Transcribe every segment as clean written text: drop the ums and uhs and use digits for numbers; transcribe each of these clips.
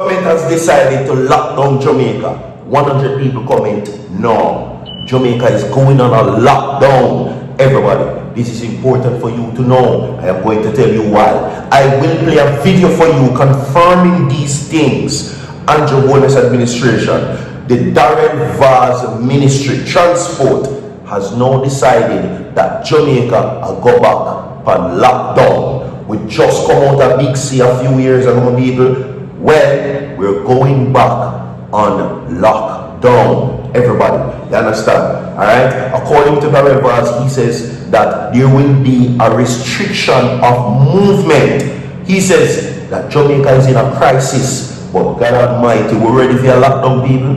Government has decided to lock down Jamaica. 100 people comment, no. Jamaica is going on a lockdown. Everybody, this is important for you to know. I am going to tell you why. I will play a video for you confirming these things. Andrew Holness administration, the Darren Vaz Ministry Transport has now decided that Jamaica will go back on lockdown. We just come out of Big C a few years ago, people. Well, we're going back on lockdown. Everybody, you understand? Alright? According to Darren Vaz, he says that there will be a restriction of movement. He says that Jamaica is in a crisis, but God Almighty, we're ready for a lockdown, people.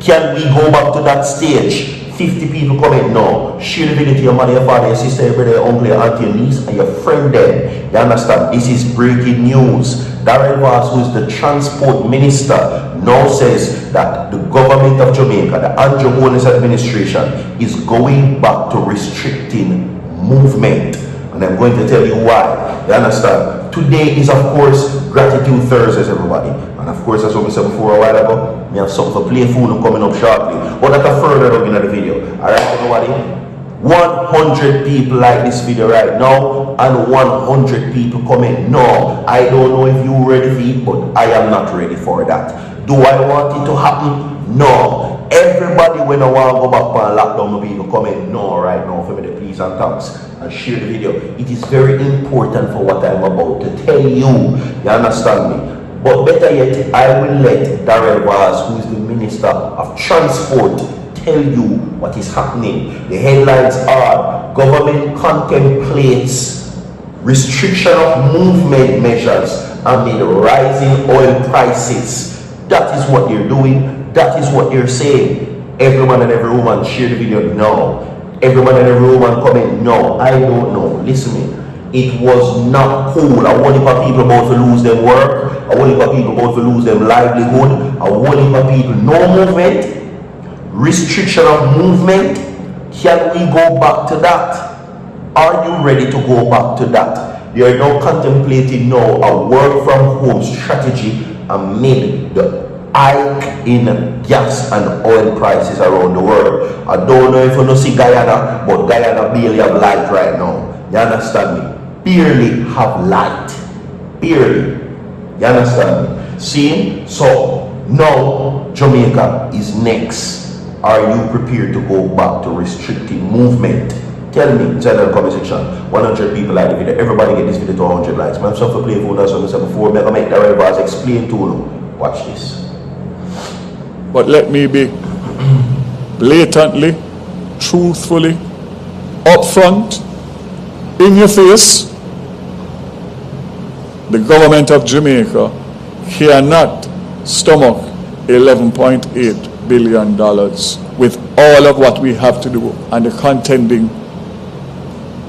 Can we go back to that stage? 50 people comment, no. Share the video to your mother, your father, your sister, your brother, your uncle, your auntie, your niece, and your friend then. You understand? This is breaking news. Darren Vaz, who is the transport minister, now says that the government of Jamaica, the Andrew Holness administration, is going back to restricting movement. And I'm going to tell you why. You understand? Today is, of course, Gratitude Thursdays, everybody. And of course, as we said before a while ago, we have something for playful coming up shortly. But that's a further look into the video. Alright, everybody? 100 people like this video right now, and 100 people comment, no, I don't know if you're ready for it, but I am not ready for that. Do I want it to happen? No. Everybody when I want to go back on lockdown, people comment no right now for me the please and thanks and share the video. It is very important for what I'm about to tell you. You understand me? But better yet, I will let Darren Vaz, who is the Minister of Transport, tell you what is happening. The headlines are: government contemplates restriction of movement measures amid rising oil prices. That is what they're doing. That is what they're saying. Every man and every woman share the video, no. Every man and every woman comment, no. I don't know. Listen to me. It was not cool. A whole heap of people about to lose their work. A whole heap of people about to lose their livelihood. A whole heap of people, no movement. Restriction of movement. Can we go back to that? Are you ready to go back to that? They are now contemplating now a work from home strategy amid the hike in gas and oil prices around the world. I don't know if you know see Guyana, but Guyana barely have light right now. You understand me? Barely have light. Barely. You understand me? See? So now Jamaica is next. Are you prepared to go back to restricting movement? Tell me inside the comment section. 100 people like the video. Everybody get this video to 100 likes. I'm so for playful as I said before. I'm going to make Darren Vaz explain to you. Watch this. But let me be blatantly, truthfully, upfront, in your face. The government of Jamaica cannot stomach $11.8 billion with all of what we have to do and the contending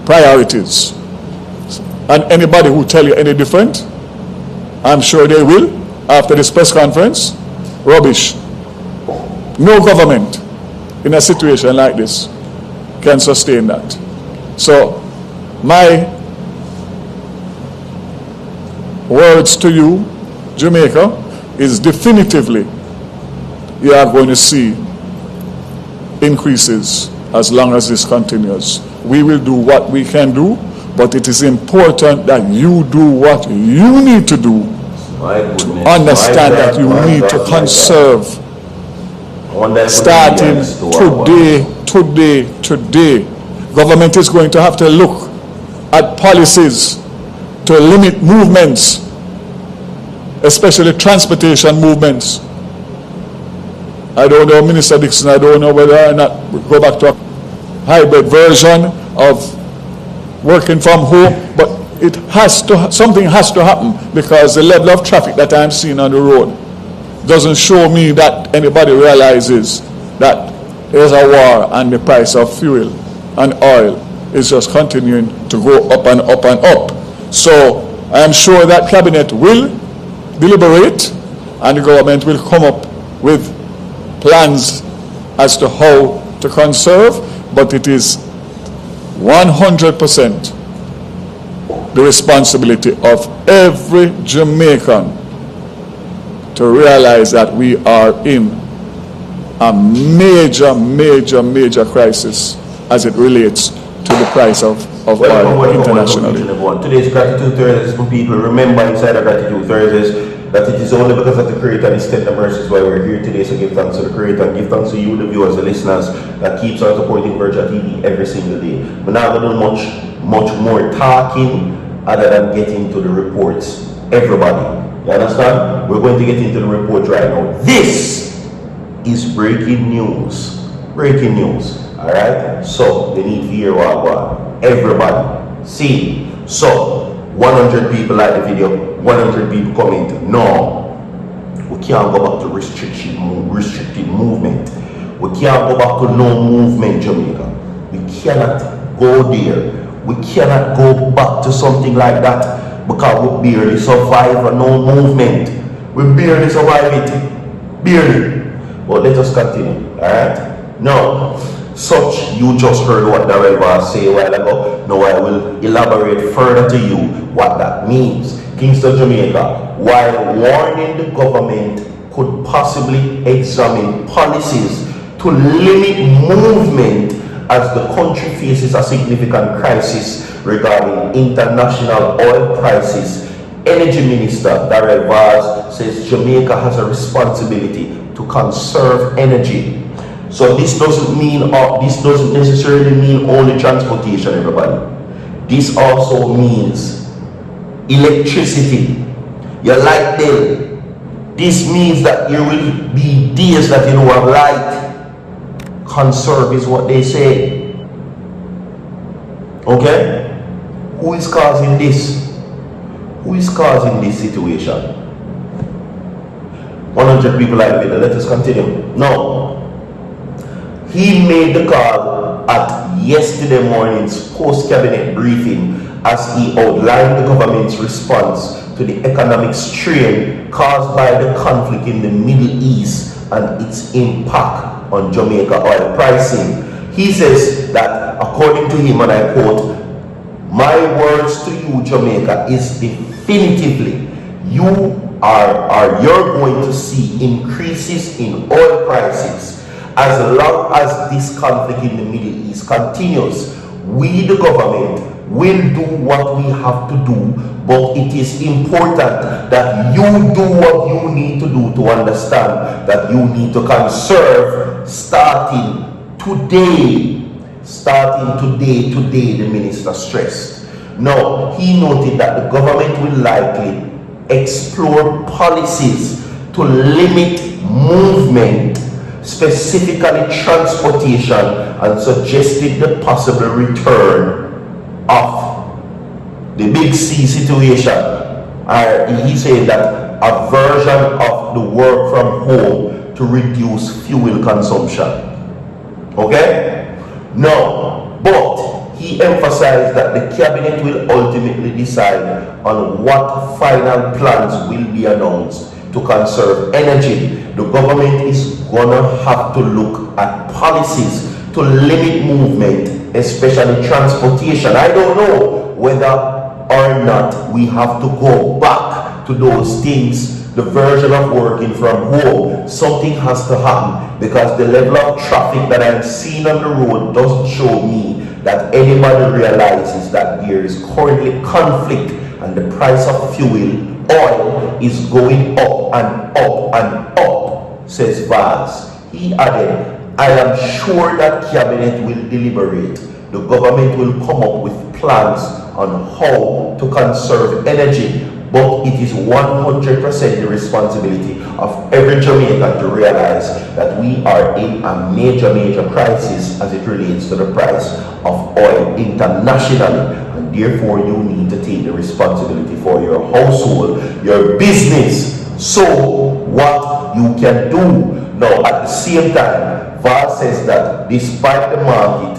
priorities. And anybody who tell you any different, I'm sure they will after this press conference. Rubbish. No government in a situation like this can sustain that. So my words to you, Jamaica, is definitively you are going to see increases as long as this continues. We will do what we can do, but it is important that you do what you need to do to understand that you need to conserve. Starting today, government is going to have to look at policies to limit movements, especially transportation movements. I don't know, Minister Dixon, I don't know whether or not we go back to a hybrid version of working from home, but it has to, something has to happen, because the level of traffic that I'm seeing on the road doesn't show me that anybody realizes that there's a war and the price of fuel and oil is just continuing to go up and up and up. So I am sure that cabinet will deliberate and the government will come up with plans as to how to conserve, but it is 100% the responsibility of every Jamaican to realize that we are in a major, major, major crisis as it relates to the price of oil internationally. Today's Gratitude Thursdays for people. Remember inside of Gratitude Thursdays that it is only because of the Creator and His tender mercies why we're here today. So give thanks to the Creator and give thanks to you, the viewers, the listeners, that keeps on supporting Virtual TV every single day. We're not going to do much more talking other than getting to the reports. Everybody, you understand? We're going to get into the report right now. This is breaking news. Breaking news. Alright? So, they need to hear what everybody. See. So, 100 people like the video, 100 people comment. No. We can't go back to restricted movement. We can't go back to no movement, Jamaica. We cannot go there. We cannot go back to something like that because we barely survive a no movement. We barely survive it. Barely. But let us continue. Alright? Now, such you just heard what Darrell was say a while ago. Now I will elaborate further to you what that means. Kingston, Jamaica, while warning the government could possibly examine policies to limit movement as the country faces a significant crisis regarding international oil prices, Energy Minister Darrell Vaz says Jamaica has a responsibility to conserve energy. So this doesn't necessarily mean only transportation, everybody. This also means electricity, your light bill. This means that there will be days that you don't have light. Conserve is what they say. Okay? Who is causing this? Who is causing this situation? 100 people like video. Let us continue. No. He made the call at yesterday morning's post-cabinet briefing as he outlined the government's response to the economic strain caused by the conflict in the Middle East and its impact on Jamaica oil pricing. He says that, according to him, and I quote, "My words to you, Jamaica, is definitively you're going to see increases in oil prices as long as this conflict in the Middle East continues. We, the government, will do what we have to do, but it is important that you do what you need to do to understand that you need to conserve starting today, the minister stressed. Now, he noted that the government will likely explore policies to limit movement, specifically transportation, and suggested the possible return of the Big C situation. He said that a version of the work from home to reduce fuel consumption. Okay? No, but he emphasized that the cabinet will ultimately decide on what final plans will be announced to conserve energy. The government is gonna have to look at policies to limit movement, especially transportation. I don't know whether or not we have to go back to those things, the version of working from home. Something has to happen because the level of traffic that I'm seeing on the road doesn't show me that anybody realizes that there is currently conflict and the price of fuel, oil, is going up and up and up, says Vaz. He added, I am sure that cabinet will deliberate. The government will come up with plans on how to conserve energy, but it is 100% the responsibility of every Jamaican to realize that we are in a major crisis as it relates to the price of oil internationally, and therefore you need to take the responsibility for your household, your business. So what you can do now, at the same time, Val says that despite the market,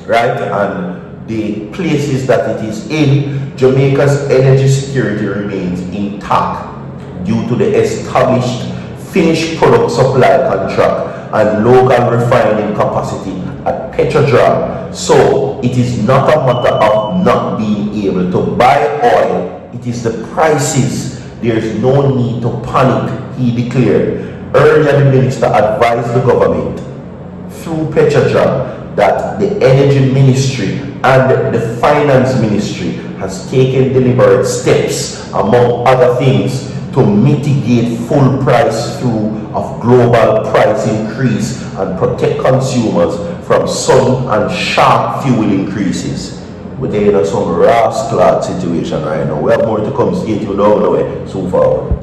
right, and the places that it is in, Jamaica's energy security remains intact due to the established finished product supply contract and local refining capacity at Petrodram. So it is not a matter of not being able to buy oil, it is the prices There is no need to panic, he declared. Earlier, the minister advised the government through Petroja that the energy ministry and the finance ministry has taken deliberate steps, among other things, to mitigate full price through of global price increase and protect consumers from sudden and sharp fuel increases. We're in some rascal situation right now. We have more to come, stay tuned, so far.